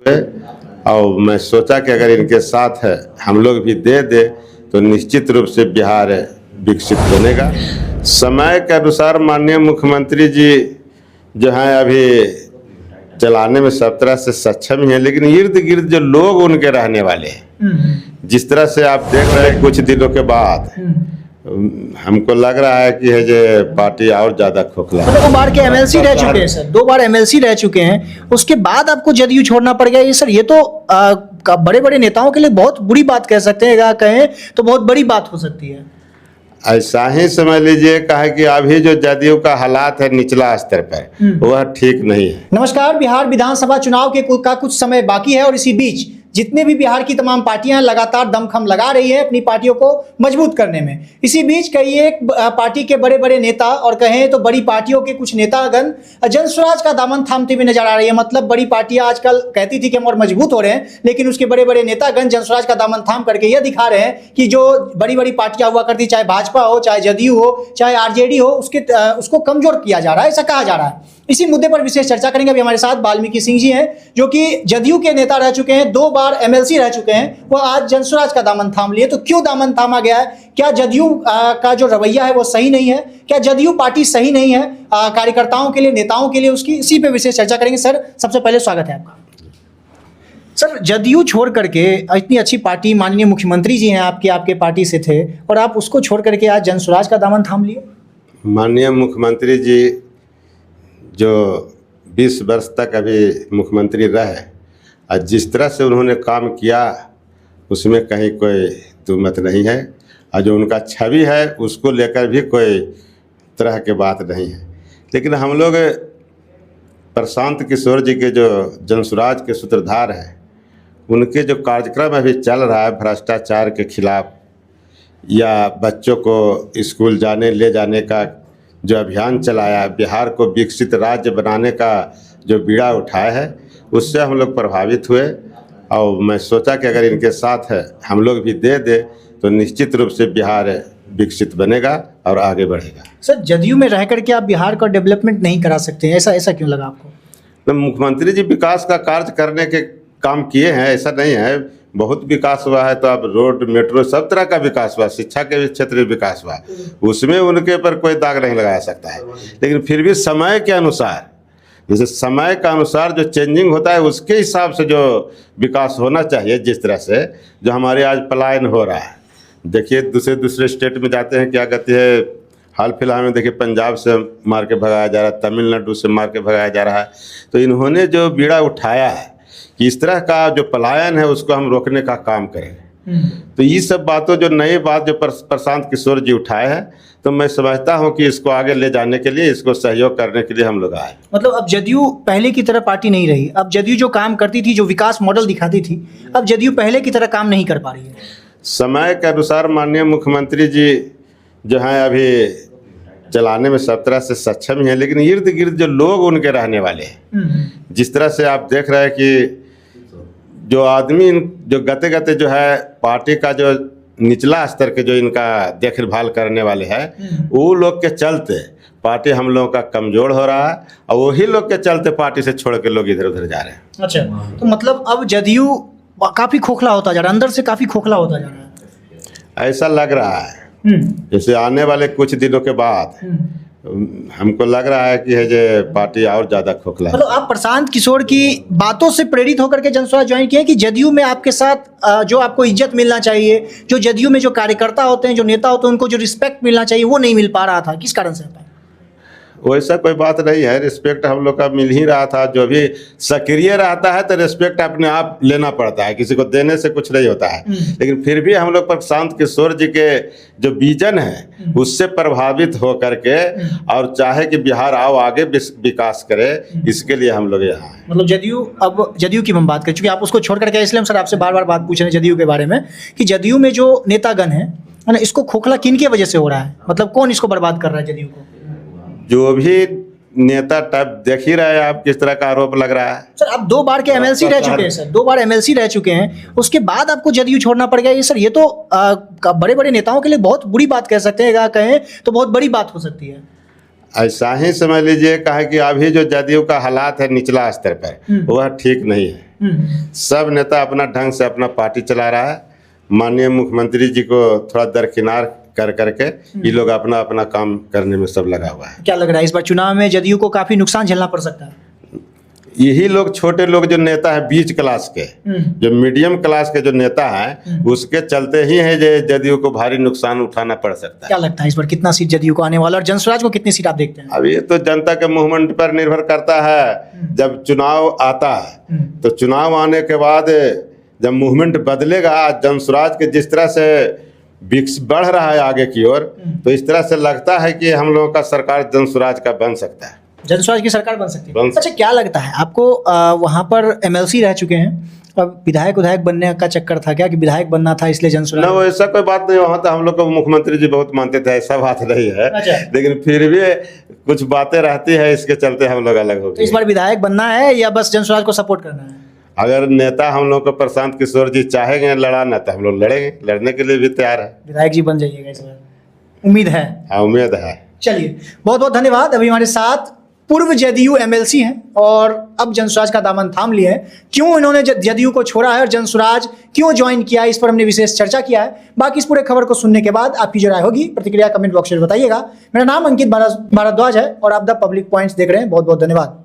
है और मैं सोचा कि अगर इनके साथ है हम लोग भी दे दे तो निश्चित रूप से बिहार विकसित बनेगा। समय के अनुसार माननीय मुख्यमंत्री जी जो हैं अभी चलाने में सब तरह से सक्षम ही हैं, लेकिन इर्द गिर्द जो लोग उनके रहने वाले हैं, जिस तरह से आप देख रहे हैं कुछ दिनों के बाद हमको लग रहा है कि है जो पार्टी और ज्यादा खोखला है। 2 बार के एमएलसी रह चुके हैं सर, 2 बार एमएलसी रह चुके हैं, उसके बाद आपको जदयू छोड़ना पड़ गया। ये सर ये तो बड़े बड़े नेताओं के लिए बहुत बुरी बात कह सकते हैं, कहें तो बहुत बड़ी बात हो सकती है। ऐसा ही समझ लीजिए कहा कि अभी जो जदयू का हालात है निचला स्तर पर वह ठीक नहीं है। नमस्कार, बिहार विधानसभा चुनाव का कुछ समय बाकी है और इसी बीच जितने भी बिहार की तमाम पार्टियां लगातार दमखम लगा रही है अपनी पार्टियों को मजबूत करने में। इसी बीच कई एक पार्टी के बड़े बड़े नेता और कहें तो बड़ी पार्टियों के कुछ नेतागण जनस्वराज का दामन थामते हुए नजर आ रही है। मतलब बड़ी पार्टियां आजकल कहती थी कि हम और मजबूत हो रहे हैं, लेकिन उसके बड़े बड़े नेतागण जनस्वराज का दामन थाम करके यह दिखा रहे हैं कि जो बड़ी बड़ी पार्टियां हुआ करती, चाहे भाजपा हो, चाहे जदयू हो, चाहे आरजेडी हो, उसको कमजोर किया जा रहा है, ऐसा कहा जा रहा है। इसी मुद्दे पर विशेष चर्चा करेंगे। अभी हमारे साथ वाल्मीकि सिंह जी हैं जो कि जदयू के नेता रह चुके हैं, 2 बार एमएलसी रह चुके हैं, वो आज जनस्वराज का दामन थाम लिए। तो क्यों दामन थामा गया है? क्या जदयू का जो रवैया है वो सही नहीं है? क्या जदयू पार्टी सही नहीं है कार्यकर्ताओं के लिए, नेताओं के लिए उसकी? इसी पे विशेष चर्चा करेंगे। सर सबसे पहले स्वागत है आपका। सर जदयू छोड़ करके इतनी अच्छी पार्टी, माननीय मुख्यमंत्री जी हैं आपके पार्टी से थे, और आप उसको छोड़ करके आज जनस्वराज का दामन थाम लिए। माननीय मुख्यमंत्री जी जो 20 वर्ष तक अभी मुख्यमंत्री रहे और जिस तरह से उन्होंने काम किया उसमें कहीं कोई दुमत नहीं है, और जो उनका छवि है उसको लेकर भी कोई तरह के बात नहीं है। लेकिन हम लोग प्रशांत किशोर जी के जो जनस्वराज के सूत्रधार हैं, उनके जो कार्यक्रम अभी चल रहा है भ्रष्टाचार के खिलाफ या बच्चों को स्कूल ले जाने का जो अभियान चलाया, बिहार को विकसित राज्य बनाने का जो बीड़ा उठाया है, उससे हम लोग प्रभावित हुए और मैं सोचा कि अगर इनके साथ है हम लोग भी दे दे तो निश्चित रूप से बिहार विकसित बनेगा और आगे बढ़ेगा। सर जदयू में रह करके आप बिहार का डेवलपमेंट नहीं करा सकते, ऐसा क्यों लगा आपको? तो मुख्यमंत्री जी विकास का कार्य करने के काम किए हैं, ऐसा नहीं है। बहुत विकास हुआ है, तो अब रोड, मेट्रो, सब तरह का विकास हुआ, शिक्षा के क्षेत्र में विकास हुआ, उसमें उनके पर कोई दाग नहीं लगाया सकता है। लेकिन फिर भी समय के अनुसार, जैसे समय का अनुसार जो चेंजिंग होता है उसके हिसाब से जो विकास होना चाहिए, जिस तरह से जो हमारे आज पलायन हो रहा है। देखिए दूसरे स्टेट में जाते हैं, क्या कहते हैं, हाल फिलहाल में देखिए पंजाब से मार के भगाया जा रहा है, तमिलनाडु से मार के भगाया जा रहा है। तो इन्होंने जो बीड़ा उठाया है कि इस तरह का जो पलायन है उसको हम रोकने का काम करें। तो ये सब बातों जो नई बात जो प्रशांत किशोर जी उठाए हैं, तो मैं समझता हूं कि इसको आगे ले जाने के लिए, इसको सहयोग करने के लिए हम लोग आए। मतलब अब जदयू पहले की तरह पार्टी नहीं रही। अब जदयू जो काम करती थी, जो विकास मॉडल दिखाती थी, अब जदयू पहले की तरह काम नहीं कर पा रही है। समय के अनुसार माननीय मुख्यमंत्री जी जो हैं अभी चलाने में सब तरह से सक्षम ही हैं, लेकिन इर्द गिर्द जो लोग उनके रहने वाले हैं, जिस तरह से आप देख रहे हैं कि जो आदमी जो गते जो है पार्टी का जो निचला स्तर के जो इनका देखभाल करने वाले हैं, वो लोग के चलते पार्टी हम लोगों का कमजोर हो रहा है, और वही लोग के चलते पार्टी से छोड़ के लोग इधर उधर जा रहे हैं। अच्छा, तो मतलब अब जदयू काफी खोखला होता जा रहा है, अंदर से काफी खोखला होता जा रहा है, ऐसा लग रहा है। जैसे आने वाले कुछ दिनों के बाद हमको लग रहा है कि है जो पार्टी और ज्यादा खोखला है। मतलब आप प्रशांत किशोर की बातों से प्रेरित होकर के जनस्वराज ज्वाइन किए कि जदयू में आपके साथ जो आपको इज्जत मिलना चाहिए, जो जदयू में जो कार्यकर्ता होते हैं, जो नेता होते हैं, उनको जो रिस्पेक्ट मिलना चाहिए वो नहीं मिल पा रहा था, किस कारण से? वैसा कोई बात नहीं है, रिस्पेक्ट हम लोग का मिल ही रहा था। जो भी सक्रिय रहता है तो रिस्पेक्ट अपने आप लेना पड़ता है, किसी को देने से कुछ नहीं होता है। लेकिन फिर भी हम लोग प्रशांत किशोर जी के जो विजन है उससे प्रभावित हो करके और चाहे कि बिहार आओ आगे विकास करे, इसके लिए हम लोग यहाँ हैं। मतलब जदयू की हम बात करें, चूंकि आप उसको छोड़ करके, इसलिए हम सर आपसे बार बार बात पूछ रहे हैं जदयू के बारे में कि जदयू में जो नेतागण है ना, इसको खोखला किन की वजह से हो रहा है? मतलब कौन इसको बर्बाद कर रहा है जदयू को? जो भी नेता टाइप देख ही रहे हैं आप, किस तरह का आरोप लग रहा है। सर आप 2 बार के एमएलसी रह चुके हैं सर, 2 बार एमएलसी रह चुके हैं, उसके बाद आपको जदयू छोड़ना पड़ गया। ये सर ये तो बड़े बड़े नेताओं के लिए बहुत बुरी बात कह सकते हैं, कहें तो बहुत बड़ी बात हो सकती है। ऐसा ही समझ लीजिए कहा कि अभी जो जदयू का हालात है निचला स्तर पर वह ठीक नहीं है। सब नेता अपना ढंग से अपना पार्टी चला रहा है। माननीय मुख्यमंत्री जी को थोड़ा दरकिनार कर करके ये लोग अपना अपना काम करने में सब लगा हुआ है। क्या लग रहा है इस बार चुनाव में जदयू को काफी नुकसान झेलना पड़ सकता है? यही लोग छोटे लोग जो नेता है बीच क्लास के, जो मीडियम क्लास के जो नेता हैं, उसके चलते ही है जो जदयू को भारी नुकसान उठाना पड़ सकता है। क्या लगता है इस बार कितना सीट जदयू को आने वाला, और जनसुराज को कितनी सीट आप देखते हैं? अब ये तो जनता के मूवमेंट पर निर्भर करता है। जब चुनाव आता है तो चुनाव आने के बाद जब मूवमेंट बदलेगा, जनसुराज के जिस तरह से विकस बढ़ रहा है आगे की ओर, तो इस तरह से लगता है कि हम लोगों का सरकार जनसुराज का बन सकता है, जनसुराज की सरकार बन सकती है। बन अच्छा, क्या लगता है आपको, वहाँ पर एमएलसी रह चुके हैं, अब विधायक बनने का चक्कर था क्या, कि विधायक बनना था इसलिए जनसुराज? ना, वो ऐसा कोई बात नहीं। वहाँ तो हम लोग को मुख्यमंत्री जी बहुत मानते थे, ऐसा बात नहीं है। अच्छा। लेकिन फिर भी कुछ बातें रहती है, इसके चलते हम लोग अलग हो तो इस गए। बार विधायक बनना है या बस जनसुराज को सपोर्ट करना है? अगर नेता हम लोग को प्रशांत किशोर जी चाहेंगे लड़ाना तो हम लोग लड़ेंगे, लड़ने के लिए भी तैयार है। विधायक जी बन जाइएगा इस बार, उम्मीद है? हाँ, उम्मीद है। चलिए, बहुत बहुत धन्यवाद। अभी हमारे साथ पूर्व जदयू एमएलसी हैं और अब जनसुराज का दामन थाम लिया है। क्यों इन्होंने जदयू को छोड़ा है और जनसुराज क्यों ज्वाइन किया, इस पर हमने विशेष चर्चा किया है। बाकी इस पूरे खबर को सुनने के बाद आपकी जो राय होगी, प्रतिक्रिया कमेंट बॉक्स में बताइएगा। मेरा नाम अंकित भारद्वाज है और आप द पब्लिक पॉइंट्स देख रहे हैं। बहुत बहुत धन्यवाद।